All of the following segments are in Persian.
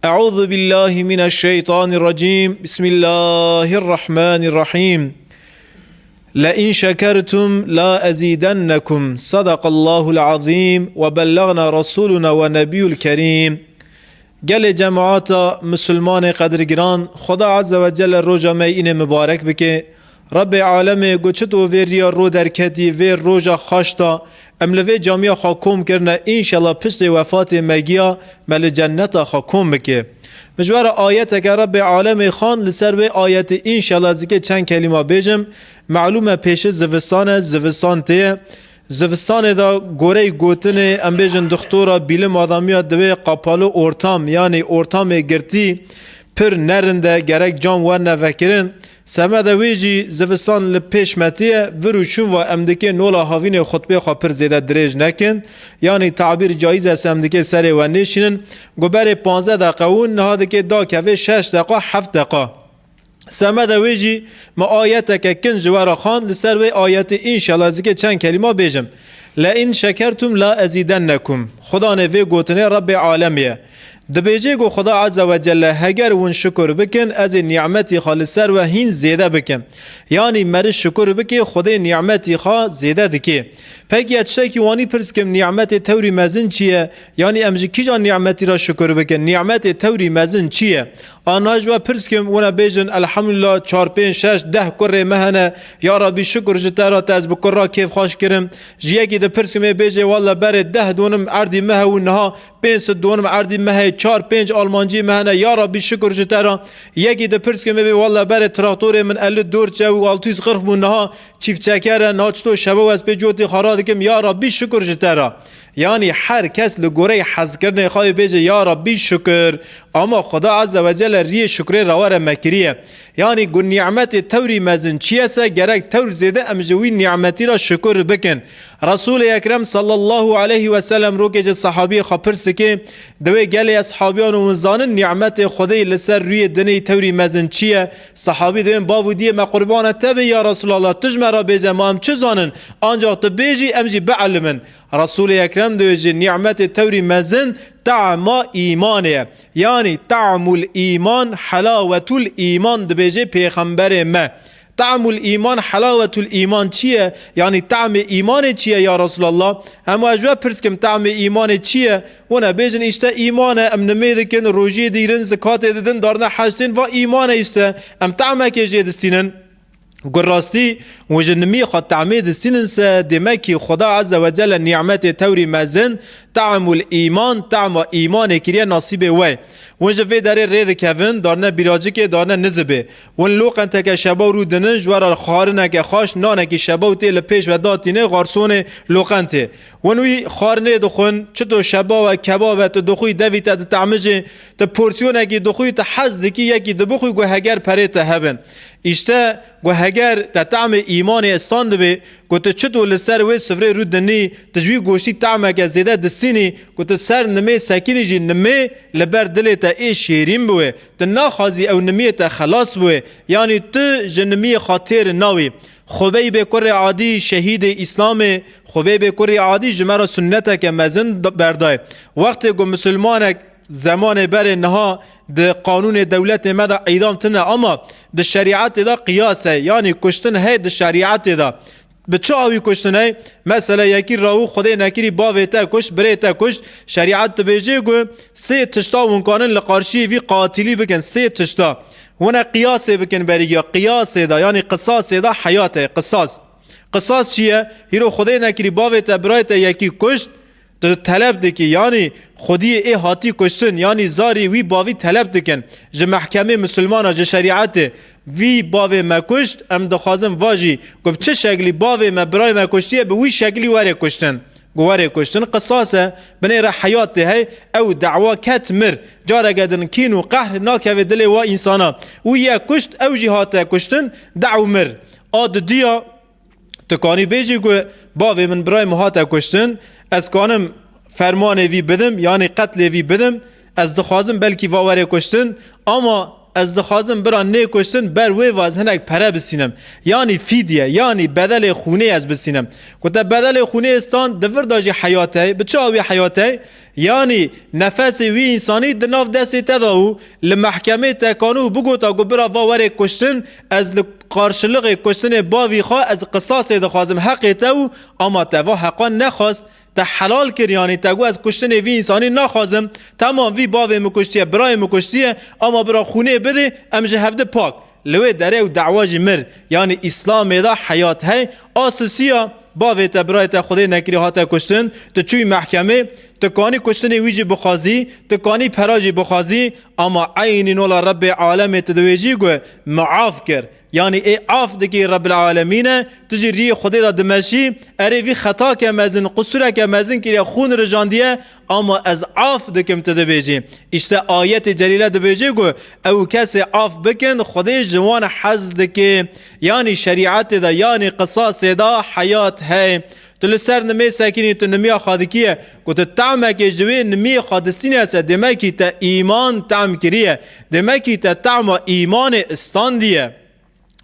أعوذ بالله من الشيطان الرجيم بسم الله الرحمن الرحيم لئن شكرتم لا أزيدنكم صدق الله العظيم وبلغنا رسولنا ونبي الكريم گل جماعت مسلمان قدرگران خدا عز و جل روجا می این مبارک بکه رب عالم گوچت و ویریا رو درکتی ویر روجا خاشتا املوی جامعه خاکوم کرنه انشالله پشت وفات مگیا مل جنت خاکوم بکه مجوار آیت که رب عالم خان لسر به آیت انشالله زکه چند کلمه بیجم معلومه پیش زوستان تیه زوستان دا گوره گوتنه ام بیجن دکتورا بیلم آدمیا دوی قاپالو اورتام یعنی اورتام گرتی پر نرنده گرک جام ور نفکرن سمه دا ویجی زوستان لپیش متیه وروچون و امدکه نولا هاوین خطبه خواه پر زیده دریج نکن یعنی تعبیر جایز است امدکه سر و نیشنن گوبر 15 دقیقه اون نهاده دا کفه 6 دقیقه 7 دقیقه سمه دا ویجی ما آیت که کن جوار خان لسر وی آیت انشالله زکه چند کلمه بیجم لئن شکرتم لا ازیدنکم خدا نوی گوتنه رب عالمیه دبیجه گو خدا عز و جل هگر ون شکر بکن از نعمتی خالصر و هین زیده بکن یعنی مر شکر بکن خدا نعمتی خوا زیده دکه پکی اچه که وانی پرس کم نعمت توری مزن چیه یعنی امجی کی جان نعمتی را شکر بکن نعمت توری مزن چیه آناج و پرس کم ونا بیجن الحمدلله 4 5 6 10 کره مهنه یا ربی شکر جتا را تاز بکر را کیف خوش کرم جیه که ده پرس کم بیجه والا بر 10 دونم عردی مه و نها 5 دونم عردی مه 4 5 آلمانجی مهنه یا ربی شکر جتا یکی ده پرس کم بی والا بر تراکتور من ال دور چه و التیز قرخ بونها چیف چکر ناچتو شبو از به جوتی خارا دکم یا ربی شکر جتا یعنی هر کس لگوره حز کرده خواهی بیجه یا ربی شکر اما خدا عز و جل ری شکر روار مکریه یعنی گو نعمت توری مزن چیه سه گرک تور زیده امجوی نعمتی را شکر بکن رسول اکرم صلی الله علیه و سلم رو که صحابی خبرس که دوی گلی اصحابیان و منزانن نعمت خدای لسر روی دنی توری مزن چیه صحابی دوین باودیه ما قربان تبه یا رسول الله تجمع را بیجه ما هم چه زانن آنجا تو بیجی امجی بعلمن رسول اکرم دوی نعمت توری مزن طعم ایمانه یعنی طعم الایمان حلاوت الایمان دبیجه پیغمبر ما طعم الایمان حلاوت الایمان چیه یعنی طعم ایمان چیه یا رسول الله اما اجوا پرس کم طعم ایمان چیه ونا بیجن اشته ایمان ام نمیدکن روجی دیرن زکات دیدن دارن حجتین و ایمان اشته ام طعمه که جدستینن قراستی وجنمي خد تعميد السننس دمكي خدا عز وجل نعمت توري مزن طعم الإيمان طعم إيمان كريا نصيب وي ونجا في داري ريد كفن دارنا براجك دارنا نزبه ون لوقن تك شبا رو دنج ورا خارنه که خاش نانه که شبا ته لپیش و داتینه غارسون لوقن ته ونوی خارنه دخون چتو شبا و کباب ته دخوی دویت ته تعمج ته پورسیونه که دخوی ته حز کی یکی دبخوی گو هگر پره ته هبن اشته گو هگر ته طعم ایمان استاند به گو ته چتو لسر و سفره رو دنی تجوی گوشتی طعم که زیاده دسینی گو ته سر نمه سکینی جی نمه لبر دلت ای شیرین بوه ته ناخازی او نمیه ته خلاص بوه یعنی ته جنمی خاطر ناوی خبیب کر عادی شهید اسلام خبیب کر عادی جمرا سنت که مزن بردای وقت گو مسلمانک زمان بر نها ده قانون دولت مدا اعدام تنه اما ده شریعت دا قیاسه یعنی کشتن ہے ده شریعت دا به چه آوی کشتنه مثلا یکی راو خدای نکری باوی تا کشت بره تا کشت شریعت تبیجه گو 3 تشتا ونکانن لقارشی وی قاتلی بکن 3 تشتا ونا قیاس بکن بریگیا قیاس دا یعنی قصاص دا حیات قصاص چیه هیرو خدای نکری باوی تا برای تا یکی کشت تو طلب دکی یعنی خودی ای هاتی کشتن یعنی زاری وی باوی طلب دکن جه محکمه مسلمان جه شریعت وی باوی ما کشت ام دخوازم واجی گفت چه شکلی باوی ما برای ما کشتیه به وی شکلی واره کشتن گواره کشتن قصاصه بنی را حیات هی او دعوا کت مر جاره گدن کین و قهر ناکوه دل و انسانا و یا کشت او جهات کشتن دعو مر آد دیا تکانی بیجی گو باوی من برای مهات کشتن از کانم فرمان وی بدم یعنی قتل وی بدم از دخوازم بلکی واوره کشتن اما از دخوازم بران نه کشتن بر وی واز هنک پره بسینم یعنی فیدیه یعنی بدل خونه از بسینم گوته بدل خونه استان دور داجی حیاته بچه آوی حیاته یعنی نفس وی انسانی دناف دستی تداو لمحکمه تکانو بگو تا گو برا واره کشتن از قارشلق کشتن باوی خواه از قصاص دخوازم حقی تاو اما تاو حقا نخواست تا حلال کر یعنی تگو از کشتن وی انسانی نخوازم تمام وی باوی مکشتیه برای مکشتیه اما برا خونه بده امجه هفته پاک لوی داره و دعواج مر یعنی اسلام دا حیات ہے آسوسیا باوی تا برای تا خود نکری ها تا کشتن تا چوی محکمه تا کانی کشتن ویجی بخوازی تا کانی پراجی بخوازی اما عین نولا رب عالم تدویجی گو معاف کر یعنی ای عاف دکی رب العالمین تجی ری خود دا دمشی اری وی خطا که مزن قصور که مزن که خون رجاندیه اما از عاف دکم تدویجی اشتا آیت جلیله دبیجی گو او کسی عاف بکن خود جوان حز دکی یعنی شریعت دا یعنی قصاص دا حیات ہے تو لسر نمی ساکنی تو نمی خادکیه که تو تعمه که جوی نمی خادستینی هسته دمه که تا ایمان تعم کریه دمه که تا تعم ایمان استاندیه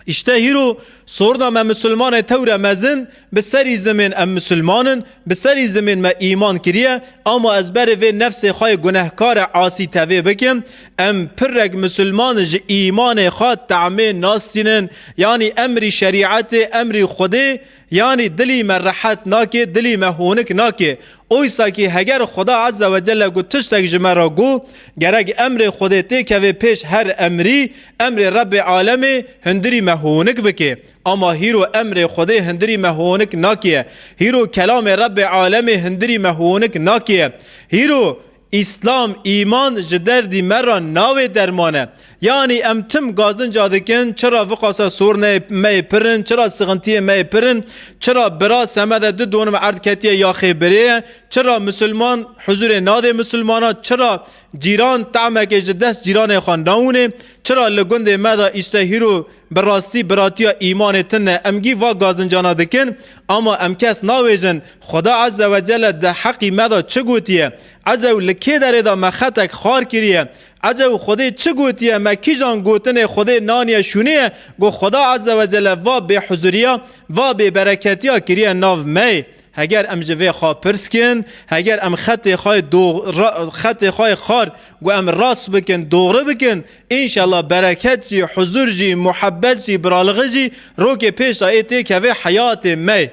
اشته هیرو سورنا ما مسلمان تور مزن بسری زمین ام مسلمانن بسری زمین ما ایمان کریه اما از بر و نفس خواه گناهکار عاصی توی بکم ام پرک مسلمان ج ایمان خواه تعمه ناستینن یعنی امری شریعت امری خوده یعنی دلی من راحت ناکه دلی من هونک ناکه اویسا که هگر خدا عز و جل گو تشتک جمرا گو گرگ امر خودتی که پیش هر امری امر رب عالم هندری مهونک بکه اما هیرو امر خدا هندری مهونک ناکیه هیرو کلام رب عالم هندری مهونک ناکیه هیرو اسلام ایمان جدردی مرا ناوی درمانه یعنی ام تم گازن جادکن چرا وقاسا سورنه می پرن چرا سغنتی می پرن چرا برا سمده دو دونم عرض کتیه یا خیبریه چرا مسلمان حضور ناده مسلمانا چرا جیران تعمه که جدست جیران خانداونه چرا لگند مدا اشتهیرو براستی براتیا ایمان تنه امگی وا گازن جانا دکن اما ام کس ناویجن خدا عز و جل ده حقی مدا چه گوتیه عزو لکی داره دا مخطک خار کریه عزو خدا چه گوتیه مکی جان گوتن خدا نانیه شونیه گو خدا عز و جل وا به حضوریا وا به برکتیا کریه ناو می هگر ام جوی خواه پرسکن هگر ام خط خواه خار گو ام راست بکن دوغره بکن انشالله برکت جی حضور جی محبت جی برالغه جی رو که پیش آیتی که حیات می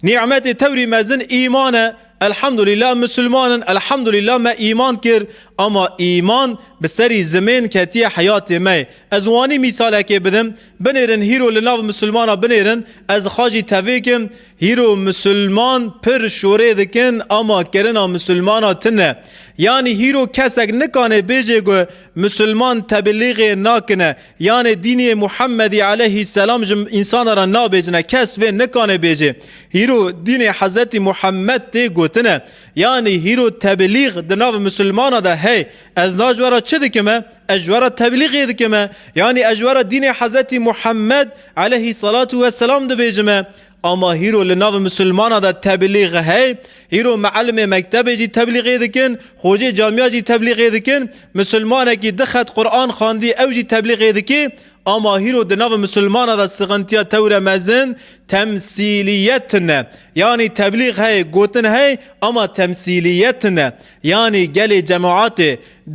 نعمت توری مزن ایمانه الحمدلله مسلمان الحمدلله ما ایمان کر اما ایمان بسری زمین کتی حیات می از وانی مثال که بدم بنیرن هیرو لناو مسلمان بنیرن از خاجی تویکم هیرو مسلمان پر شوره دکن اما کرنا مسلمان تنه یعنی هیرو کسک نکانه بیجه گو مسلمان تبلیغ ناکنه یعنی دین محمدی علیه السلام انسان را نابیجنه کس و نکانه بیجه هیرو دین حضرت محمد تی گوتنه یعنی هیرو تبلیغ دناو مسلمان ده هی از ناجوارا چه دکمه؟ اجوارا تبلیغی دکمه یعنی اجوارا دین حضرت محمد علیه السلام ده بیجمه اما هیرو لناو مسلمان دا تبلیغ ہے هیرو معلم مکتب جی تبلیغی دکن خوجی جامعه جی تبلیغی دکن مسلمان کی دخت قرآن خواندی او جی تبلیغی دکی اما هیرو دناو مسلمان دا سغنتیا تور مزن تمثیلیت نه یعنی تبلیغ ہے گوتن ہے اما تمثیلیت نه یعنی گل جماعت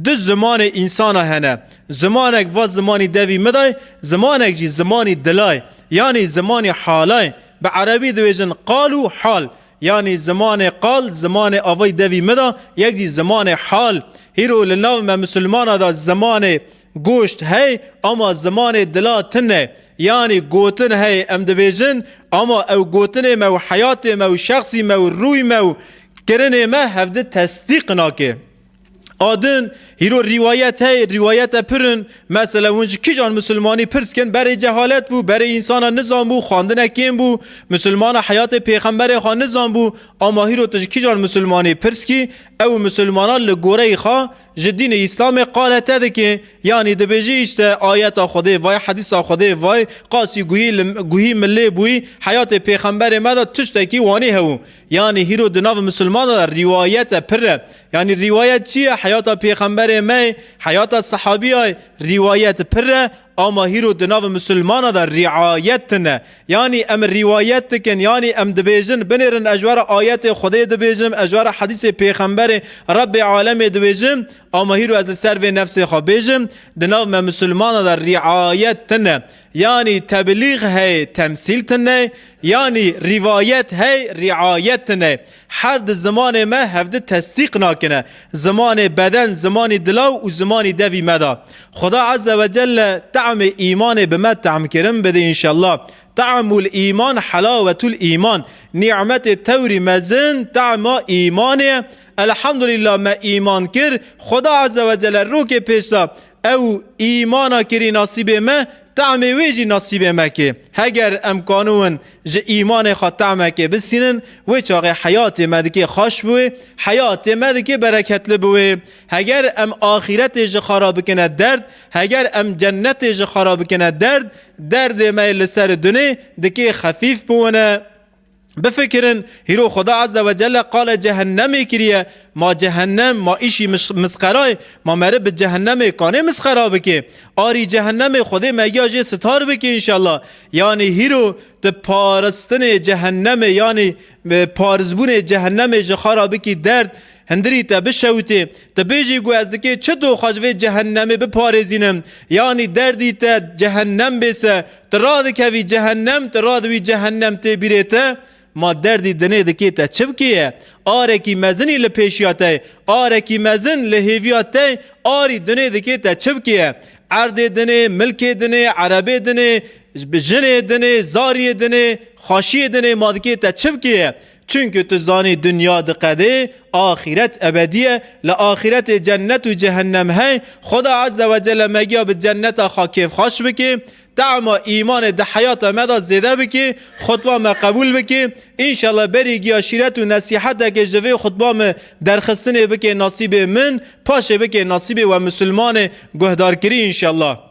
دو زمان انسان هنه زمانک و زمانی دوی مدای زمانک جی زمانی دلای یعنی زمانی حالای به عربی دویجن قالو حال یعنی زمان قال زمان آوای دوی مدا یک جی زمان حال هیرو لناو ما مسلمان دا زمان گوشت ہے اما زمان دلا تنه یعنی گوتن ہے ام دویجن اما او گوتن مو حیات مو شخصی مو روی مو کرن ما هفده تصدیق ناکه آدن هیرو روایت ہے روایت پرن مثلا اونج کی جان مسلمانی پرسکن برای جهالت بو برای انسان نظام بو خواندن کیم بو مسلمان حیات پیغمبر خان نظام بو اما هیرو تج کی جان مسلمانی پرسکی او مسلمانان لگوره خوا جدین اسلام قالت ده که یعنی دبیجی اشته آیت خدا وای حدیث خدا وای قاسی گویی ملی بوی حیات پیغمبر مدا تشته کی وانی هو یعنی هیرو دناو مسلمان روایت پر یعنی روایت چیه حیات پیغمبر می حیات صحابی های روایت پر اما هیرو دناو مسلمان دا رعایت نه یعنی ام روایت کن یعنی ام دبیجن بنرن اجوار آیت خدای دبیجن اجوار حدیث پیغمبر رب عالم دبیجن اما هیرو از سر و نفس خواه بیجن دناو مسلمان دا رعایت نه یعنی تبلیغ ہے تمثیل تنه یعنی روایت ہے رعایت تنه هر زمان ما هفته تصدیق ناکنه زمان بدن زمان دلاو و زمان دوی مدا خدا عز و جل طعم ایمان به ما طعم کرم بده انشالله طعم الایمان حلاوت الایمان نعمت توری مزن طعم ایمانه الحمدلله ما ایمان کر خدا عز و جل رو که پیشتا او ایمانا کری نصیب ما طعم ویجی نصیب مکه هگر امکانون ج ایمان خود طعم که بسینن و چاقه حیات مدکه خوش بوه حیات مدکه برکت لبوه هگر ام آخرت ج خراب کنه درد هگر ام جنت ج خراب کنه درد میل سر دنه دکه خفیف بونه بفکرن هیرو خدا عز و جل قال جهنمی کریه ما جهنم ما ایشی مسخرای ما مره به جهنم کانه مسخرا بکه آری جهنم خدا مگیاج ستار بکه انشالله یعنی هیرو ده پارستن جهنم یعنی پارزبون جهنم جخارا بکی درد هندری تا بشوته تا بیجی گو از دکه چه دو خواجوه جهنم بپارزینم یعنی دردی تا جهنم بسه تا راد که جهنم تا راد وی جهنم تا بیره ما دردی دنه دکی تا چه بکیه آره کی مزنی لپیشیاته آره کی مزن لحیویاته آری دنه دکی تا چه بکیه عرد دنه ملک دنه عربه دنه جن دنه زاری دنه خاشی دنه ما دکی تا چه بکیه چونکه تو زانی دنیا دقده آخرت ابدیه لآخرت جنت و جهنم ہے خدا عز و جل مگیا به جنت خاکیف خوش بکی طعم ایمان ده حیات مدا زیده بکی خطبه ما قبول بکی انشالله بری گیاشیرت و نصیحت که جوه خطبه ما درخستنه بکی نصیب من پاشه بکی نصیب و مسلمان گهدار کری انشالله